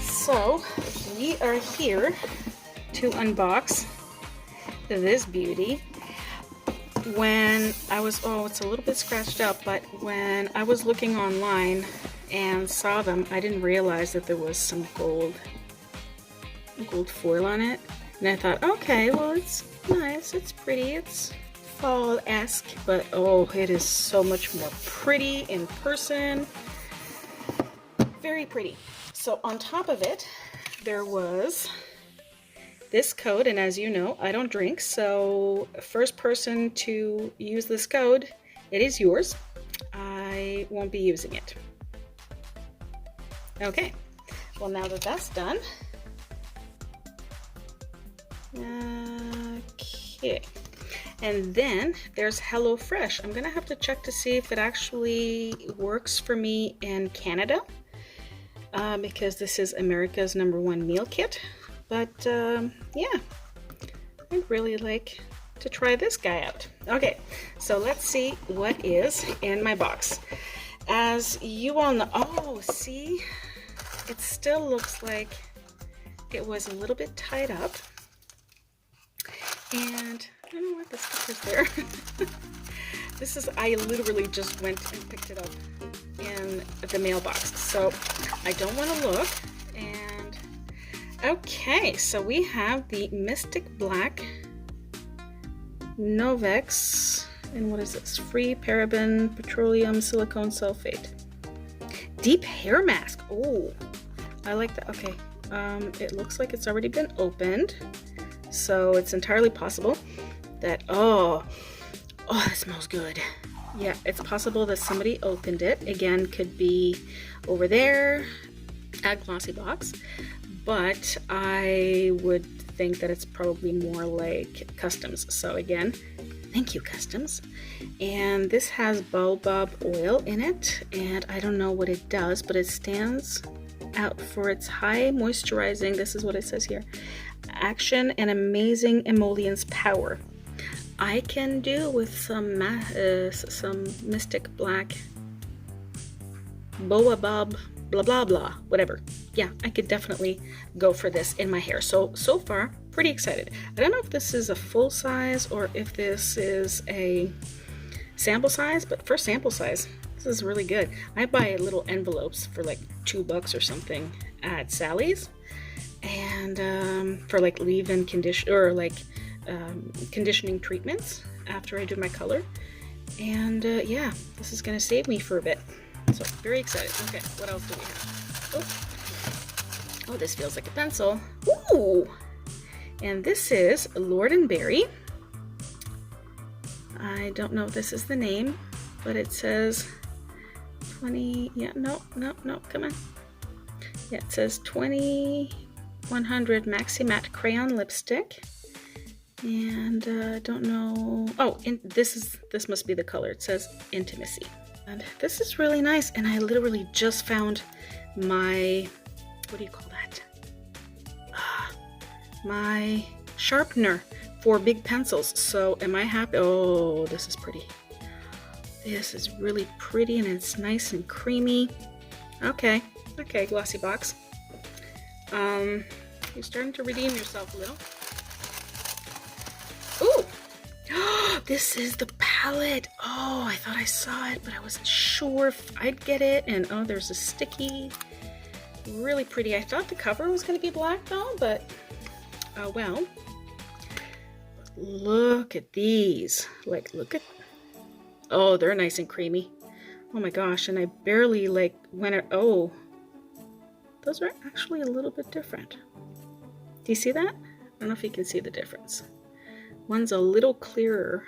So we are here to unbox this beauty. When I was, oh, it's a little bit scratched up, but when I was looking online and saw them, I didn't realize that there was some gold foil on it. And I thought, okay, well, it's nice, it's pretty, it's fall-esque, but oh, it is so much more pretty in person. Very pretty. So on top of it, there was this code, and as you know, I don't drink, so first person to use this code, it is yours. I won't be using it. Okay, well, now that that's done, okay, and then there's HelloFresh. I'm gonna have to check to see if it actually works for me in Canada, because this is America's #1 meal kit. But yeah, I'd really like to try this guy out. Okay, so let's see what is in my box. As you all know, oh, see, it still looks like it was a little bit tied up. And I don't know what the sticker's there. This is, I literally just went and picked it up in the mailbox, so I don't want to look. And okay, so we have the Mystic Black Novex, and what is this? Free paraben petroleum silicone sulfate deep hair mask. Oh, I like that. Okay, it looks like it's already been opened, so it's entirely possible that, oh, it smells good. Yeah, it's possible that somebody opened it. Again, could be over there at Glossybox, but I would think that it's probably more like Customs. So again, thank you, Customs. And this has baobab oil in it, and I don't know what it does, but it stands out for its high moisturizing, this is what it says here, action and amazing emollients power. I can do with some Mystic Black baobab blah blah blah, whatever. Yeah, I could definitely go for this in my hair. So far, pretty excited. I don't know if this is a full size or if this is a sample size, but for sample size, this is really good. I buy little envelopes for like $2 or something at Sally's, and for like leave-in condition or like conditioning treatments after I do my color. And yeah, this is gonna save me for a bit. So very excited. Okay, what else do we have? Oh, this feels like a pencil. Ooh! And this is Lord & Berry. I don't know if this is the name, but it says 20, yeah, no, come on. Yeah, it says 2100 Maxi Matte Crayon Lipstick. And I don't know, oh, this must be the color. It says Intimacy. And this is really nice, and I literally just found my, what do you call that? My sharpener for big pencils. So am I happy? Oh, this is pretty. This is really pretty, and it's nice and creamy. Okay, Glossybox. You're starting to redeem yourself a little. Ooh! This is the palette. Oh, I thought I saw it, but I wasn't sure if I'd get it. And oh, there's a sticky. Really pretty. I thought the cover was going to be black though, but oh well. Look at these. Like, look at. Oh, they're nice and creamy. Oh my gosh, and I barely like went. Oh, those are actually a little bit different. Do you see that? I don't know if you can see the difference. One's a little clearer.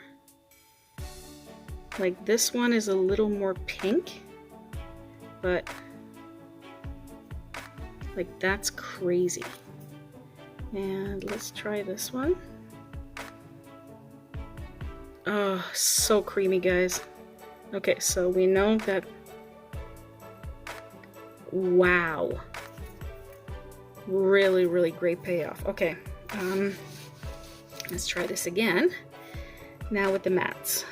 Like this one is a little more pink, but like that's crazy. And let's try this one. Oh, so creamy, guys. Okay, so we know that, wow, really, really great payoff. Okay, let's try this again. Now with the mattes.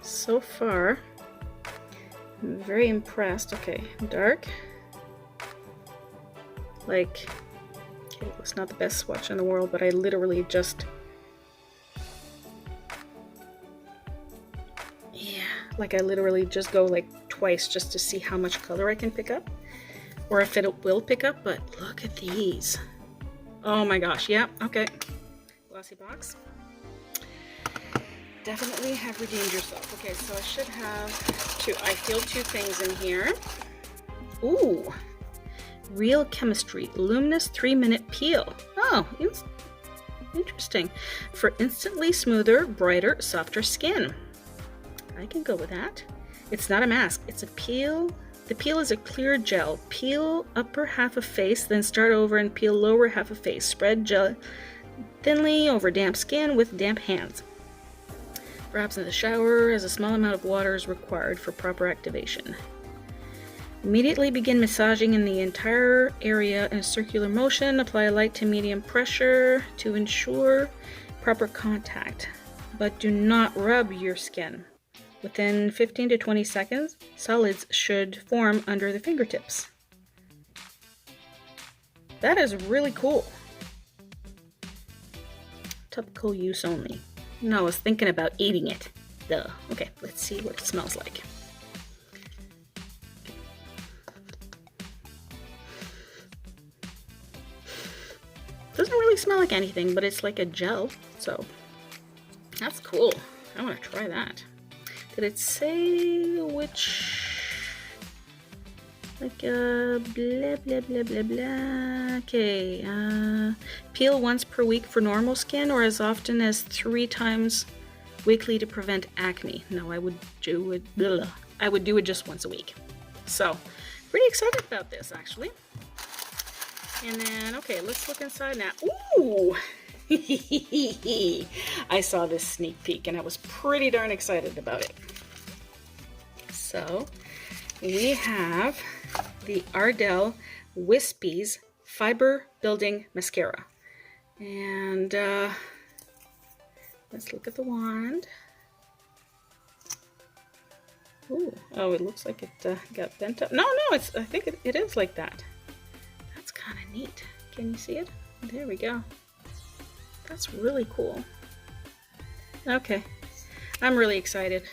So far, I'm very impressed. Okay, dark. Like, okay, it's not the best swatch in the world, but I literally just, yeah, like I literally just go like twice just to see how much color I can pick up, or if it will pick up. But look at these. Oh my gosh, yeah, okay. Glossybox. Definitely have redeemed yourself. Okay, so I should have two. I feel two things in here. Ooh, Real Chemistry Luminous 3-minute Peel. Oh, interesting. For instantly smoother, brighter, softer skin. I can go with that. It's not a mask, it's a peel. The peel is a clear gel. Peel upper half of face, then start over and peel lower half of face. Spread gel thinly over damp skin with damp hands. Perhaps in the shower, as a small amount of water is required for proper activation. Immediately begin massaging in the entire area in a circular motion. Apply light to medium pressure to ensure proper contact, but do not rub your skin. Within 15 to 20 seconds, solids should form under the fingertips. That is really cool. Topical use only. No, I was thinking about eating it. Duh. Okay, let's see what it smells like. Doesn't really smell like anything, but it's like a gel, so that's cool. I want to try that. Did it say which? Like blah blah blah blah blah. Okay, peel once per week for normal skin, or as often as 3 times weekly to prevent acne. No, I would do it. Blah. I would do it just once a week. So, pretty excited about this actually. And then, okay, let's look inside now. Ooh! I saw this sneak peek and I was pretty darn excited about it. So, we have the Ardell Wispies Fiber Building Mascara. And let's look at the wand. Ooh, oh, it looks like it got bent up. No, I think it is like that. That's kind of neat. Can you see it? There we go. That's really cool. Okay, I'm really excited.